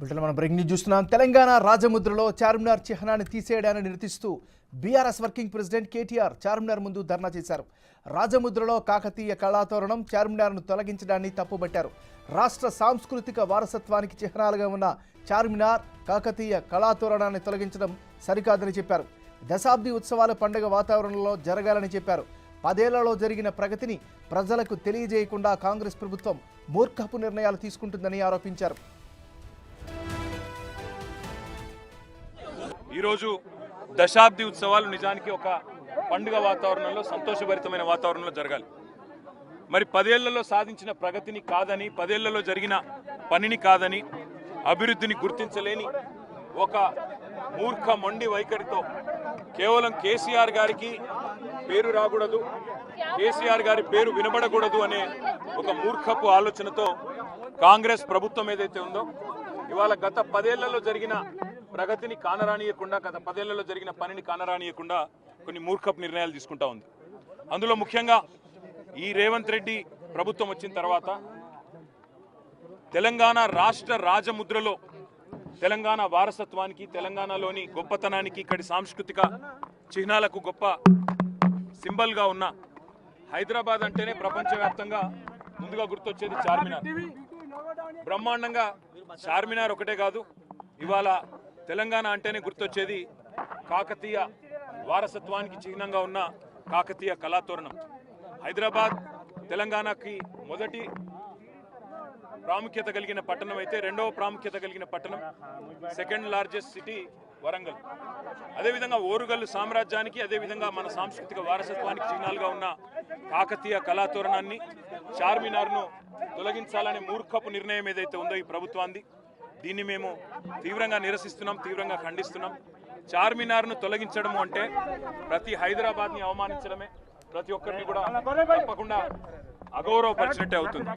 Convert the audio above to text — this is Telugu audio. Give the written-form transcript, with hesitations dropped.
బిల్టన్ మనం బ్రేకింగ్ న్యూస్ చూస్తున్నాం. తెలంగాణ రాజముద్రలో చార్మినార్ చిహ్నాన్ని తీసేయడాన్ని నిరసిస్తూ BRS working president KTR Charminar ముందు ధర్నా చేశారు. రాజముద్రలో కాకతీయ కళాతోరణం చార్మినార్ను తొలగించడాన్ని తప్పుబట్టారు. రాష్ట్ర సాంస్కృతిక వారసత్వానికి చిహ్నాలుగా ఉన్న చార్మినార్ కాకతీయ కళాతోరణాన్ని తొలగించడం సరికాదని చెప్పారు. దశాబ్ది ఉత్సవాల పండుగ వాతావరణంలో జరగాలని చెప్పారు. 10 ఏళ్లలో జరిగిన ప్రగతిని ప్రజలకు తెలియజేయకుండా కాంగ్రెస్ ప్రభుత్వం మూర్ఖపు నిర్ణయాలు తీసుకుంటుందని ఆరోపించారు. ఈరోజు దశాబ్ది ఉత్సవాలు నిజానికి ఒక పండుగ వాతావరణంలో సంతోషభరితమైన వాతావరణంలో జరగాలి. మరి 10 ఏళ్లలో సాధించిన ప్రగతిని కాదని, 10 ఏళ్లలో జరిగిన పనిని కాదని, అభివృద్ధిని గుర్తించలేని ఒక మూర్ఖ మొండి వైఖరితో కేవలం కేసీఆర్ గారికి పేరు రాకూడదు, కేసీఆర్ గారి పేరు వినబడకూడదు అనే ఒక మూర్ఖపు ఆలోచనతో కాంగ్రెస్ ప్రభుత్వం ఏదైతే ఉందో ఇవాళ గత 10 ఏళ్లలో జరిగిన ప్రగతిని కానరానియకుండా, గత 10 ఏళ్లలో జరిగిన పనిని కానరానియకుండా కొన్ని మూర్ఖపు నిర్ణయాలు తీసుకుంటా ఉంది. అందులో ముఖ్యంగా ఈ రేవంత్ రెడ్డి ప్రభుత్వం వచ్చిన తర్వాత తెలంగాణ రాష్ట్ర రాజముద్రలో తెలంగాణ వారసత్వానికి, తెలంగాణలోని గొప్పతనానికి, ఇక్కడి సాంస్కృతిక చిహ్నాలకు గొప్ప సింబల్గా ఉన్న హైదరాబాద్ అంటేనే ప్రపంచవ్యాప్తంగా ముందుగా గుర్తొచ్చేది చార్మినార్. బ్రహ్మాండంగా చార్మినార్ ఒకటే కాదు, ఇవాళ తెలంగాణ అంటేనే గుర్తొచ్చేది కాకతీయ వారసత్వానికి చిహ్నంగా ఉన్న కాకతీయ కళాతోరణం. హైదరాబాద్ తెలంగాణకి మొదటి ప్రాముఖ్యత కలిగిన పట్టణం అయితే, రెండవ ప్రాముఖ్యత కలిగిన పట్టణం, సెకండ్ లార్జెస్ట్ సిటీ వరంగల్. అదేవిధంగా ఓరుగల్లు సామ్రాజ్యానికి, అదేవిధంగా మన సాంస్కృతిక వారసత్వానికి చిహ్నాలుగా ఉన్న కాకతీయ కళాతోరణాన్ని, చార్మినార్ను తొలగించాలనే మూర్ఖపు నిర్ణయం ఏదైతే ఉందో ఈ ప్రభుత్వాన్ని, దీన్ని మేము తీవ్రంగా నిరసిస్తున్నాం, తీవ్రంగా ఖండిస్తున్నాం. చార్మినార్ను తొలగించడము అంటే ప్రతి హైదరాబాద్ని అవమానించడమే, ప్రతి ఒక్కరిని కూడా తప్పకుండా అగౌరవపరిచినట్టే అవుతుంది.